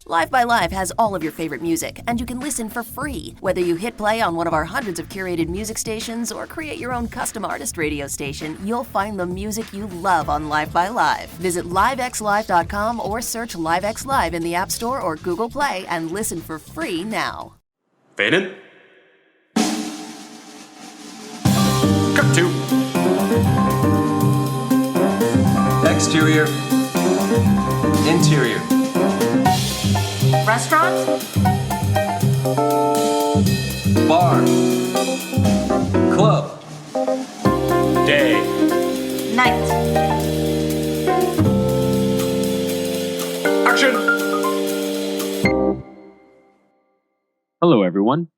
Live by Live has all of your favorite music, and you can listen for free. Whether you hit play on one of our hundreds of curated music stations or create your own custom artist radio station, you'll find the music you love on Live by Live. Visit livexlive.com or search LiveX Live in the App Store or Google Play and listen for free now. Fade in. Cut to. Exterior. Interior. Restaurant? Bar. Club. Day. Night. Action. Hello, everyone.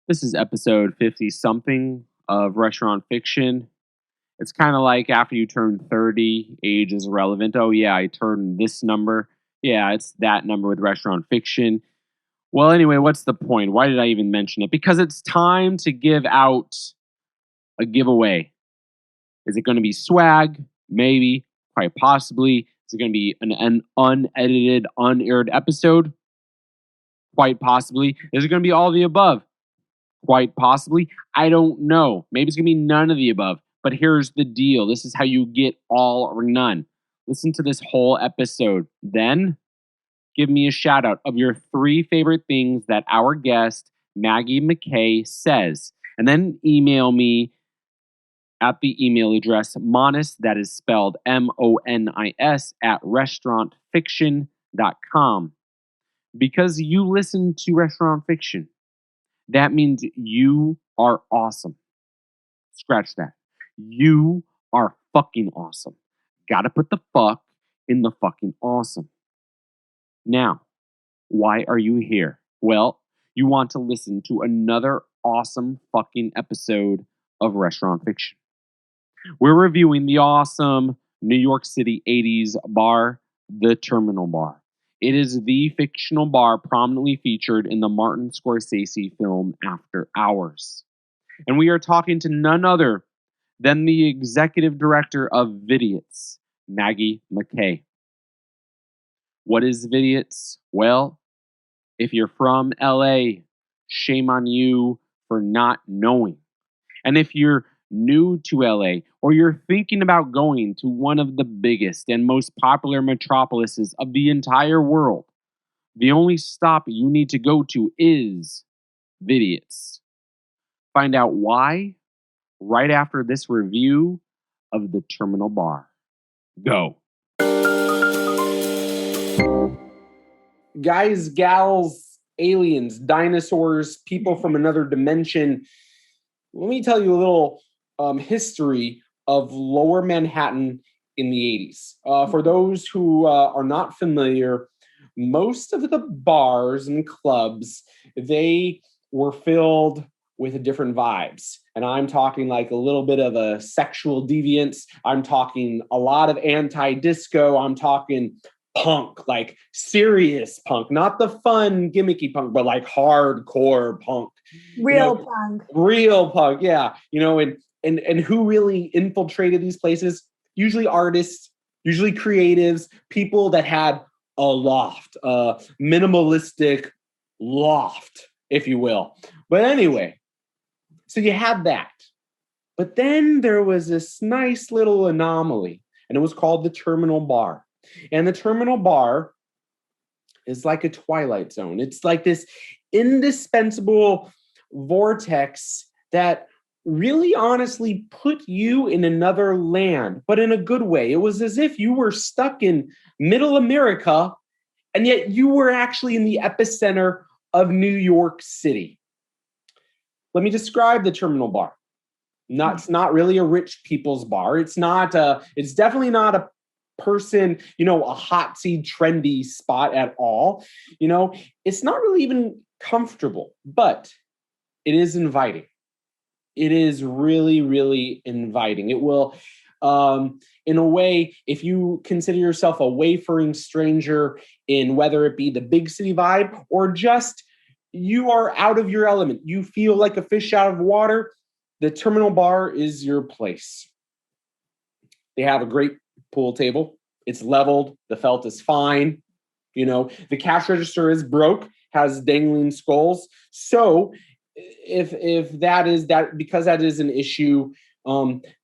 This is episode 50-something of Restaurant Fiction. It's kind of like after you turn 30, age is irrelevant. Oh, yeah, I turned this number. Yeah, it's that number with Restaurant Fiction. Well, anyway, what's the point? Why did I even mention it? Because it's time to give out a giveaway. Is it going to be swag? Maybe. Quite possibly. Is it going to be an unedited, unaired episode? Quite possibly. Is it going to be all of the above? Quite possibly. I don't know. Maybe it's going to be none of the above. But here's the deal. This is how you get all or none. Listen to this whole episode. Then give me a shout out of your 3 favorite things that our guest, Maggie Mackay, says. And then email me at the email address Monis, that is spelled MONIS, at restaurantfiction.com. Because you listen to Restaurant Fiction, that means you are awesome. Scratch that. You are fucking awesome. Gotta put the fuck in the fucking awesome. Now, why are you here? Well, you want to listen to another awesome fucking episode of Restaurant Fiction. We're reviewing the awesome New York City 80s bar, The Terminal Bar. It is the fictional bar prominently featured in the Martin Scorcese film After Hours. And we are talking to none other than the executive director of Vidiots, Maggie Mackay. What is Vidiots? Well, if you're from LA, shame on you for not knowing. And if you're new to LA or you're thinking about going to one of the biggest and most popular metropolises of the entire world, the only stop you need to go to is Vidiots. Find out why right after this review of The Terminal Bar. Go. Guys, gals, aliens, dinosaurs, people from another dimension. Let me tell you a little history of Lower Manhattan in the 80s. For those who are not familiar, most of the bars and clubs, they were filled with different vibes. And I'm talking like a little bit of a sexual deviance. I'm talking a lot of anti-disco. I'm talking punk, like serious punk, not the fun gimmicky punk, but like hardcore punk. Real punk. Real punk, yeah. And who really infiltrated these places? Usually artists, usually creatives, people that had a loft, a minimalistic loft, if you will. But anyway, so you had that. But then there was this nice little anomaly, and it was called the Terminal Bar. And the Terminal Bar is like a twilight zone. It's like this indispensable vortex that really honestly put you in another land, but in a good way. It was as if you were stuck in middle America, and yet you were actually in the epicenter of New York City. Let me describe the Terminal Bar. It's not really a rich people's bar. It's definitely not a person, a hot seat, trendy spot at all. It's not really even comfortable, but it is inviting. It is really, really inviting. It will, in a way, if you consider yourself a wayfaring stranger in whether it be the big city vibe or just you are out of your element, you feel like a fish out of water, the Terminal Bar is your place. They have a great pool table. It's leveled. The felt is fine. The cash register is broke, has dangling skulls. So if that is that, because that is an issue,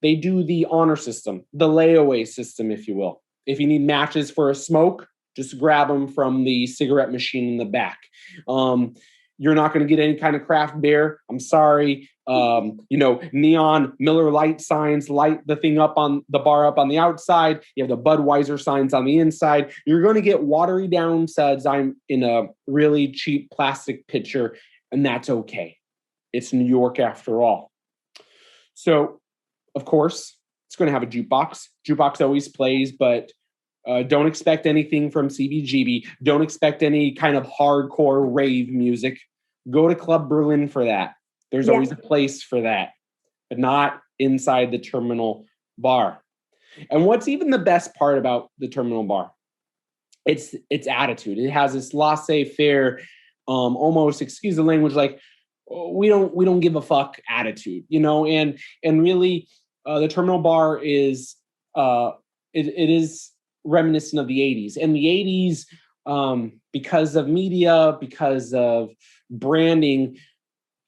they do the honor system, the layaway system, if you will. If you need matches for a smoke, just grab them from the cigarette machine in the back. You're not going to get any kind of craft beer. I'm sorry. Neon Miller Lite signs light the thing up on the bar up on the outside. You have the Budweiser signs on the inside. You're going to get watery down suds. I'm in a really cheap plastic pitcher, and that's okay. It's New York after all. So, of course, it's going to have a jukebox. Jukebox always plays, but don't expect anything from CBGB. Don't expect any kind of hardcore rave music. Go to Club Berlin for that. There's always a place for that, but not inside the terminal bar. And what's even the best part about the terminal bar? It's attitude. It has this laissez-faire, almost, excuse the language, like we don't give a fuck attitude, and really the terminal bar is it is reminiscent of the 80s. And the 80s, because of media, because of branding,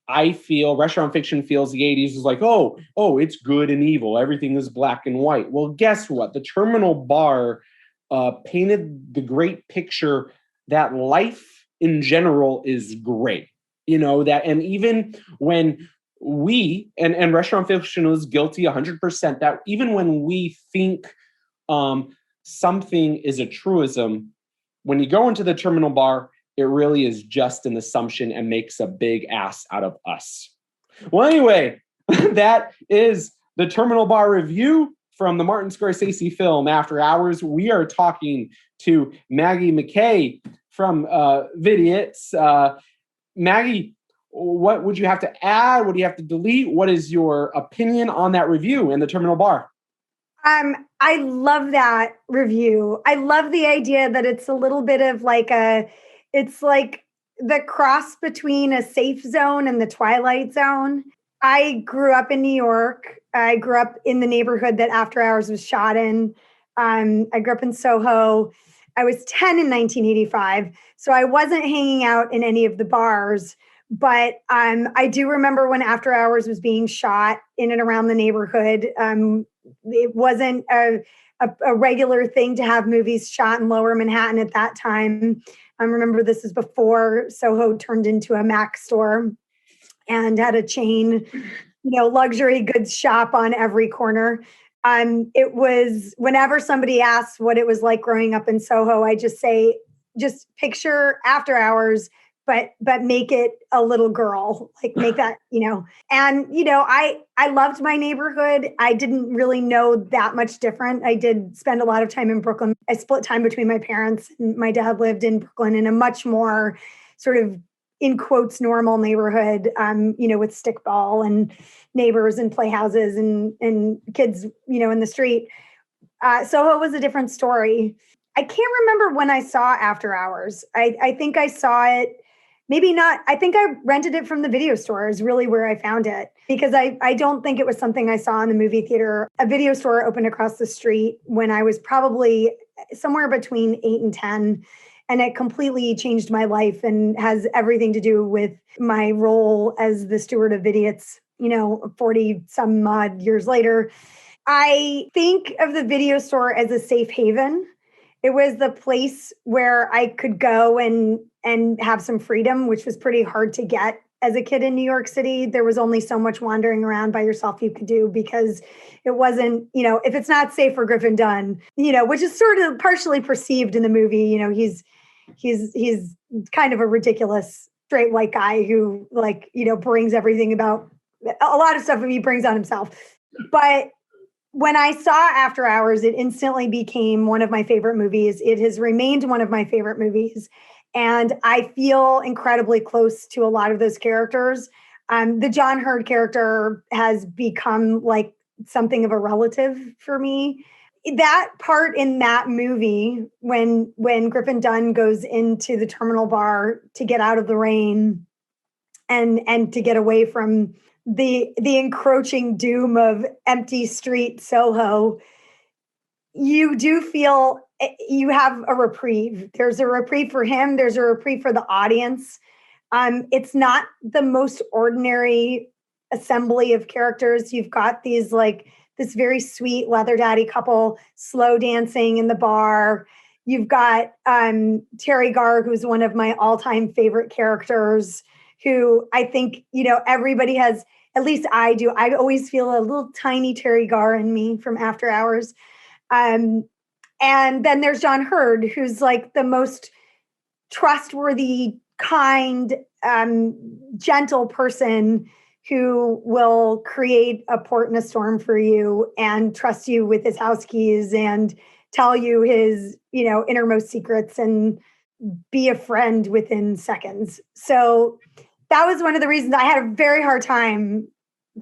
I feel Restaurant Fiction feels the 80s is like, oh, it's good and evil. Everything is black and white. Well, guess what? The terminal bar painted the great picture that life in general is great. That, and even when we, and Restaurant Fiction is guilty 100%, that even when we think something is a truism, when you go into the terminal bar, it really is just an assumption and makes a big ass out of us. Well, anyway, that is the terminal bar review from the Martin Scorcese film After Hours. We are talking to Maggie Mackay from Vidiots. Maggie, what would you have to add? What do you have to delete? What is your opinion on that review and the terminal bar? I love that review. I love the idea that it's a little bit of it's like the cross between a safe zone and the Twilight Zone. I grew up in New York. I grew up in the neighborhood that After Hours was shot in. I grew up in Soho. I was 10 in 1985, so I wasn't hanging out in any of the bars. But I do remember when After Hours was being shot in and around the neighborhood. It wasn't a regular thing to have movies shot in Lower Manhattan at that time. I remember this is before Soho turned into a Mac store and had a chain, luxury goods shop on every corner. It was, whenever somebody asks what it was like growing up in Soho, I just say, just picture After Hours, but make it a little girl, like make that, and, I loved my neighborhood. I didn't really know that much different. I did spend a lot of time in Brooklyn. I split time between my parents, and my dad lived in Brooklyn in a much more sort of, in quotes, normal neighborhood, with stickball and neighbors and playhouses and kids, in the street. Soho was a different story. I can't remember when I saw After Hours. I think I saw it, maybe not. I think I rented it from the video store is really where I found it, because I don't think it was something I saw in the movie theater. A video store opened across the street when I was probably somewhere between 8 and 10. And it completely changed my life and has everything to do with my role as the steward of Vidiots, 40 some odd years later. I think of the video store as a safe haven. It was the place where I could go and have some freedom, which was pretty hard to get as a kid in New York City. There was only so much wandering around by yourself you could do, because it wasn't, if it's not safe for Griffin Dunne, which is sort of partially perceived in the movie, he's kind of a ridiculous straight white guy who brings everything about a lot of stuff he brings on himself. But when I saw After Hours, it instantly became one of my favorite movies. It has remained one of my favorite movies. And I feel incredibly close to a lot of those characters. The John Hurd character has become like something of a relative for me. That part in that movie, when Griffin Dunne goes into the terminal bar to get out of the rain and to get away from the encroaching doom of empty street Soho, you do feel you have a reprieve. There's a reprieve for him. There's a reprieve for the audience. It's not the most ordinary assembly of characters. You've got these like this very sweet leather daddy couple slow dancing in the bar. You've got Terry Garr, who's one of my all-time favorite characters, who I think, everybody has, at least I do. I always feel a little tiny Terry Garr in me from After Hours. And then there's John Hurd, who's like the most trustworthy, kind, gentle person who will create a port in a storm for you and trust you with his house keys and tell you his, innermost secrets and be a friend within seconds. So that was one of the reasons I had a very hard time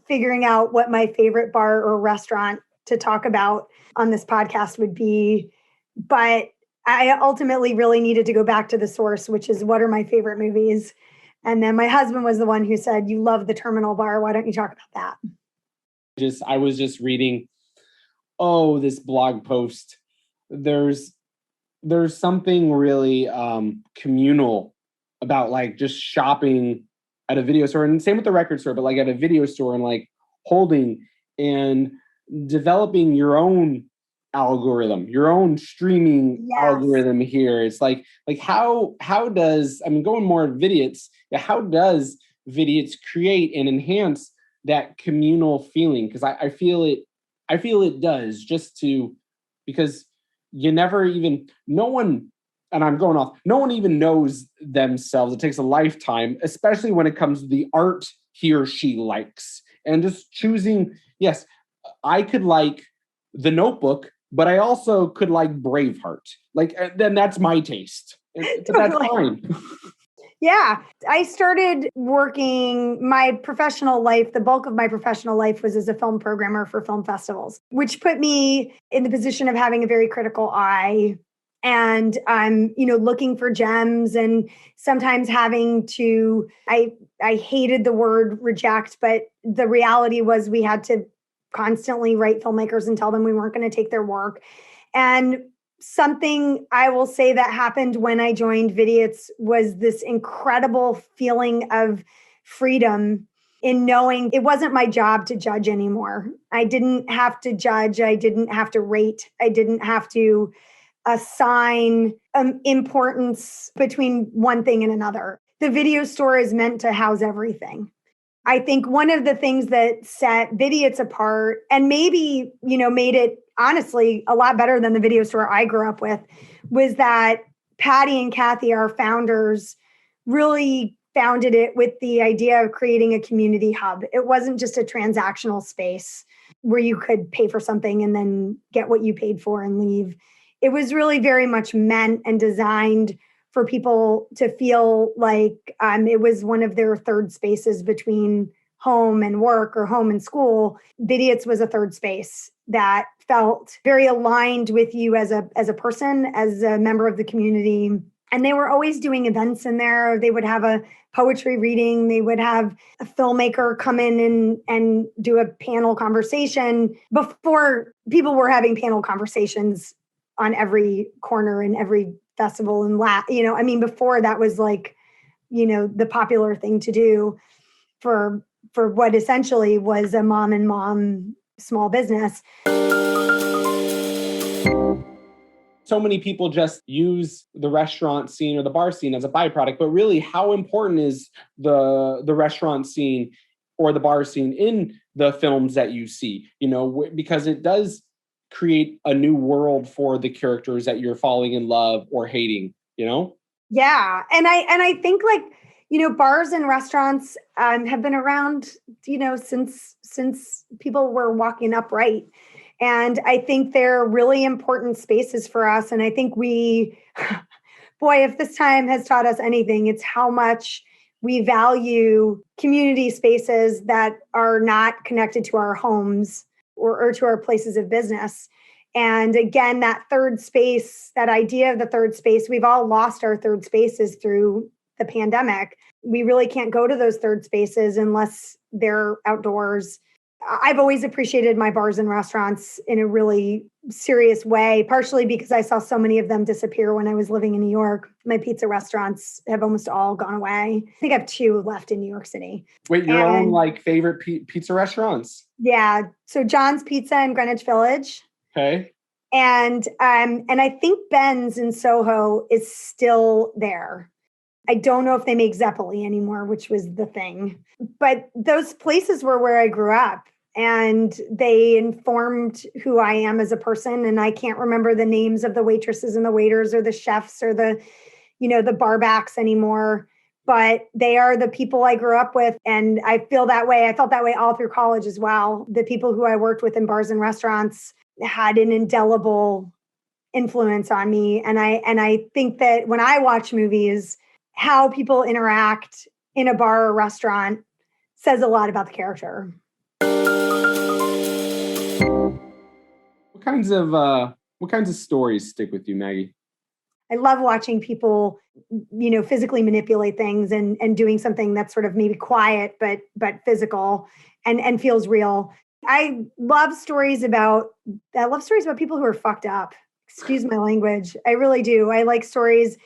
figuring out what my favorite bar or restaurant to talk about on this podcast would be. But I ultimately really needed to go back to the source, which is what are my favorite movies? And then my husband was the one who said, you love the Terminal Bar. Why don't you talk about that? I was just reading, this blog post. There's something really communal about like just shopping at a video store, and same with the record store, but like at a video store and like holding and developing your own algorithm, your own streaming algorithm here. It's like how does, going more at Vidiots, how does Vidiots create and enhance that communal feeling? Because I feel it does, because you never even, no one even knows themselves. It takes a lifetime, especially when it comes to the art he or she likes. And just choosing, yes, I could like The Notebook, but I also could like Braveheart. Like, then that's my taste. But that's fine. Yeah. I started working my professional life. The bulk of my professional life was as a film programmer for film festivals, which put me in the position of having a very critical eye. And I'm, looking for gems and sometimes having to, I hated the word reject, but the reality was we had to constantly write filmmakers and tell them we weren't going to take their work. And something I will say that happened when I joined Vidiots was this incredible feeling of freedom in knowing it wasn't my job to judge anymore. I didn't have to judge. I didn't have to rate. I didn't have to assign importance between one thing and another. The video store is meant to house everything. I think one of the things that set Vidiots apart and maybe, made it honestly a lot better than the video store I grew up with was that Patty and Kathy, our founders, really founded it with the idea of creating a community hub. It wasn't just a transactional space where you could pay for something and then get what you paid for and leave. It was really very much meant and designed for people to feel like it was one of their third spaces between home and work or home and school. Vidiots was a third space that felt very aligned with you as a person, as a member of the community. And they were always doing events in there. They would have a poetry reading. They would have a filmmaker come in and do a panel conversation. Before, people were having panel conversations on every corner in every festival and before that was like, the popular thing to do for what essentially was a mom and mom small business. So many people just use the restaurant scene or the bar scene as a byproduct, but really how important is the restaurant scene or the bar scene in the films that you see, because it does create a new world for the characters that you're falling in love or hating, Yeah. And I think bars and restaurants have been around, since people were walking upright. And I think they're really important spaces for us. And I think boy, if this time has taught us anything, it's how much we value community spaces that are not connected to our homes or to our places of business. And again, that third space, that idea of the third space, we've all lost our third spaces through the pandemic. We really can't go to those third spaces unless they're outdoors. I've always appreciated my bars and restaurants in a really serious way, partially because I saw so many of them disappear when I was living in New York. My pizza restaurants have almost all gone away. I think I have 2 left in New York City. Wait, your own like favorite pizza restaurants? Yeah. So John's Pizza in Greenwich Village. Okay. And I think Ben's in Soho is still there. I don't know if they make Zeppeli anymore, which was the thing. But those places were where I grew up, and they informed who I am as a person. And I can't remember the names of the waitresses and the waiters or the chefs or the barbacks anymore, but they are the people I grew up with. And I feel that way. I felt that way all through college as well. The people who I worked with in bars and restaurants had an indelible influence on me. And I think that when I watch movies, how people interact in a bar or restaurant says a lot about the character. What kinds of stories stick with you, Maggie? I love watching people, physically manipulate things and doing something that's sort of maybe quiet, but physical and feels real. I love stories about people who are fucked up. Excuse my language. I really do. I like stories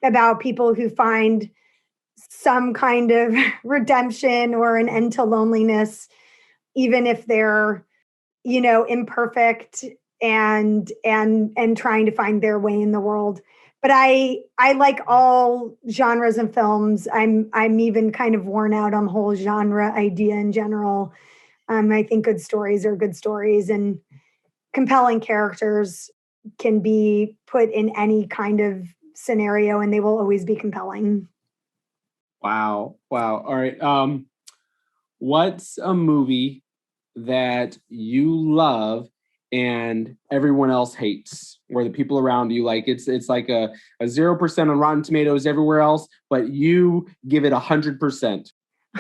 about people who find some kind of redemption or an end to loneliness, even if they're, imperfect and trying to find their way in the world. But I like all genres of films. I'm even kind of worn out on the whole genre idea in general. I think good stories are good stories, and compelling characters can be put in any kind of scenario and they will always be compelling. Wow. All right. What's a movie that you love and everyone else hates, where the people around you, like it's like a 0% on Rotten Tomatoes everywhere else, but you give it 100%?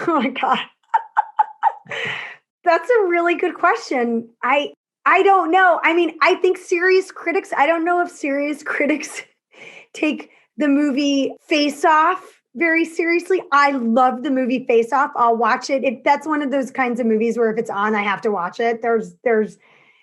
Oh my God. That's a really good question. I don't know. I mean, I think I don't know if serious critics take the movie Face Off very seriously. I love the movie Face Off. I'll watch it. That's one of those kinds of movies where if it's on, I have to watch it.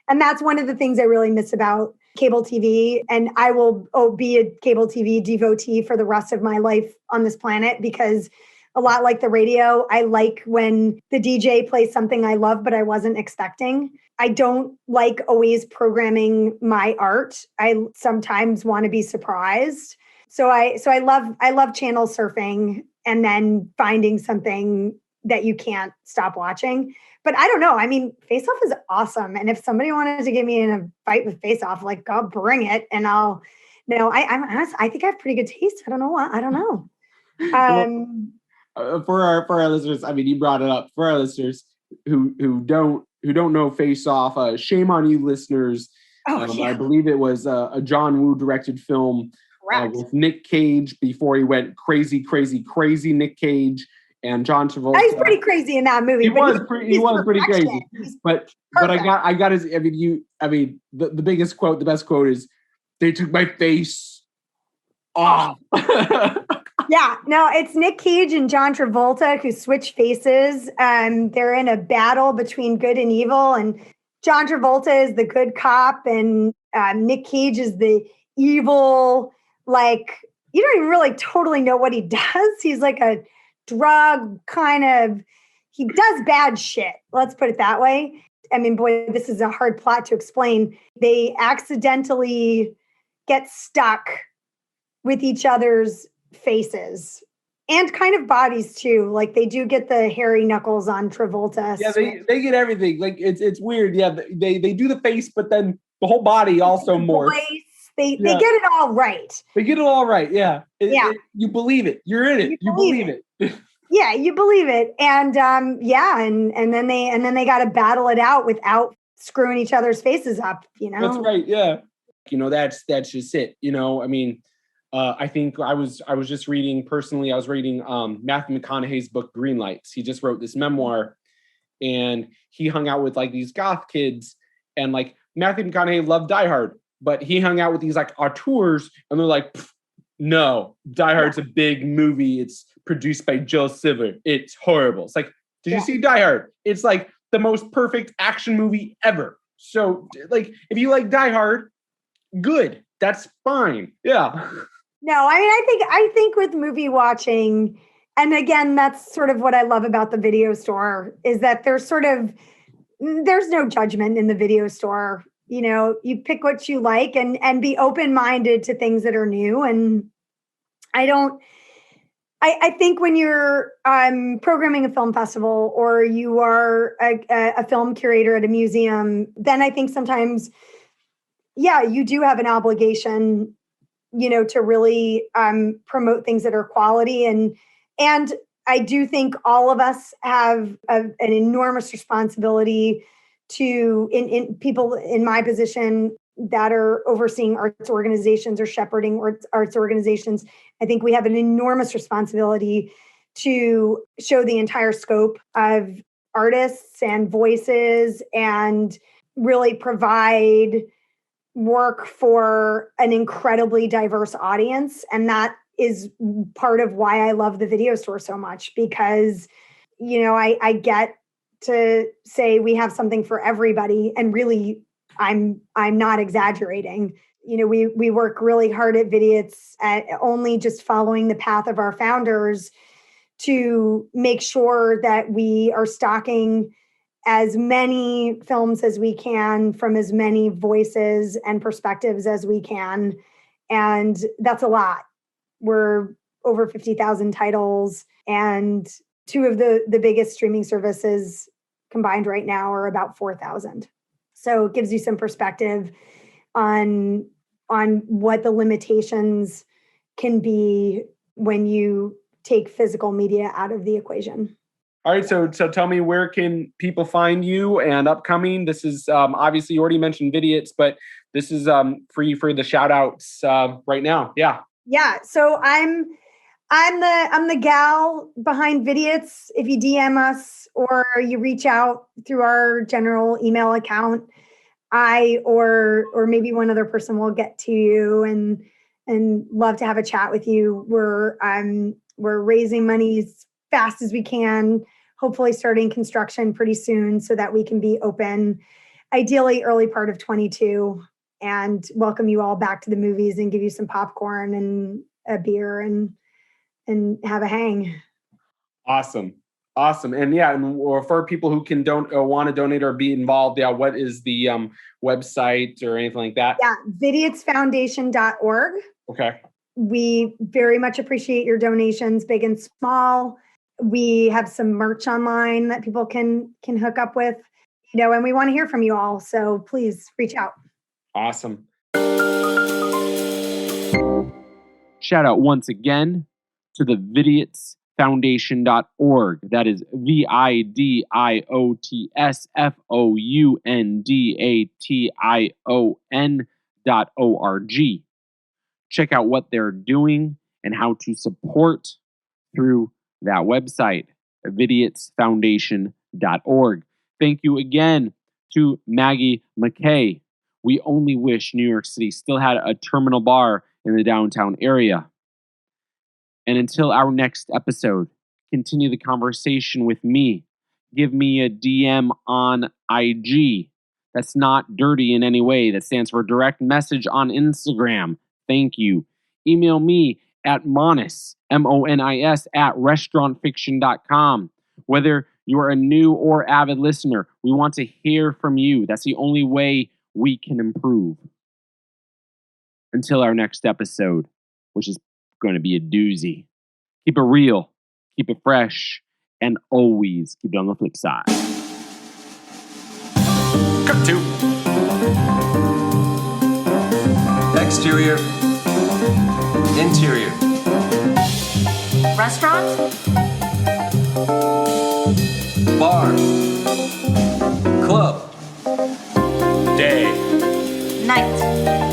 And that's one of the things I really miss about cable TV. And I will be a cable TV devotee for the rest of my life on this planet, because a lot like the radio, I like when the DJ plays something I love, but I wasn't expecting. I don't like always programming my art. I sometimes want to be surprised. So I love channel surfing and then finding something that you can't stop watching. But I don't know. I mean, Face Off is awesome. And if somebody wanted to get me in a fight with Face Off, like, go bring it. And I'm honest, I think I have pretty good taste. I don't know what. I don't know. For our listeners, I mean, you brought it up. For our listeners who don't know Face Off, shame on you, listeners. Yeah. I believe it was a John Woo directed film with Nick Cage before he went crazy Nick Cage and John Travolta. He's pretty crazy in that movie. He was pretty crazy. But I got his. The biggest quote, the best quote is, "They took my face off." Yeah, no, it's Nick Cage and John Travolta who switch faces. They're in a battle between good and evil, and John Travolta is the good cop, and Nick Cage is the evil. Like, you don't even really totally know what he does. He's like a drug kind of. He does bad shit. Let's put it that way. I mean, boy, this is a hard plot to explain. They accidentally get stuck with each other's faces and kind of bodies too. Like, they do get the hairy knuckles on Travolta. Yeah, they get everything. Like, it's weird. Yeah, they do the face, but then the whole body also morphs. They get it all right. They get it all right. Yeah. You believe it. You're in it. You believe it. Yeah, you believe it. And and then they got to battle it out without screwing each other's faces up, That's right. Yeah. That's just it. I mean, I think I was just reading personally. I was reading Matthew McConaughey's book Green Lights. He just wrote this memoir, and he hung out with like these goth kids, and like Matthew McConaughey loved Die Hard, but he hung out with these like auteurs, and they're like, no, Die Hard's a big movie. It's produced by Joe Silver. It's horrible. It's like, did you see Die Hard? It's like the most perfect action movie ever. So, like, if you like Die Hard, good. That's fine. Yeah. No, I think with movie watching, and again, that's sort of what I love about the video store, is that there's no judgment in the video store. You know, you pick what you like and be open-minded to things that are new. And I think when you're programming a film festival or you are a film curator at a museum, then I think sometimes, yeah, you do have an obligation, you know, to really promote things that are quality. And I do think all of us have an enormous responsibility to, in people in my position that are overseeing arts organizations or shepherding arts organizations. I think we have an enormous responsibility to show the entire scope of artists and voices and really provide work for an incredibly diverse audience. And that is part of why I love the video store so much, because, you know, I get to say we have something for everybody. And really, I'm not exaggerating. You know, we work really hard at Vidiots at only just following the path of our founders to make sure that we are stocking as many films as we can from as many voices and perspectives as we can. And that's a lot. We're over 50,000 titles, and two of the biggest streaming services combined right now are about 4,000. So it gives you some perspective on what the limitations can be when you take physical media out of the equation. All right, so tell me, where can people find you and upcoming? This is obviously you already mentioned Vidiots, but this is free for the shout outs right now. Yeah. Yeah. So I'm the gal behind Vidiots. If you DM us or you reach out through our general email account, I or maybe one other person will get to you and love to have a chat with you. We're raising money as fast as we can, hopefully starting construction pretty soon so that we can be open, ideally early part of 22, and welcome you all back to the movies and give you some popcorn and a beer and have a hang. Awesome. And yeah, or for people who can want to donate or be involved, yeah, what is the website or anything like that? Yeah, vidiotsfoundation.org. Okay. We very much appreciate your donations, big and small. We have some merch online that people can hook up with, you know, and we want to hear from you all. So please reach out. Awesome. Shout out once again to the vidiotsfoundation.org. That is vidiotsfoundation.org. Check out what they're doing and how to support through that website, vidiotsfoundation.org. Thank you again to Maggie Mackay. We only wish New York City still had a terminal bar in the downtown area. And until our next episode, continue the conversation with me. Give me a DM on IG. That's not dirty in any way. That stands for direct message on Instagram. Thank you. Email me at Monis, MONIS, at restaurantfiction.com. Whether you are a new or avid listener, we want to hear from you. That's the only way we can improve. Until our next episode, which is going to be a doozy. Keep it real, keep it fresh, and always keep it on the flip side. Cut to Exterior. Interior. Restaurant? Bar. Club. day. Night.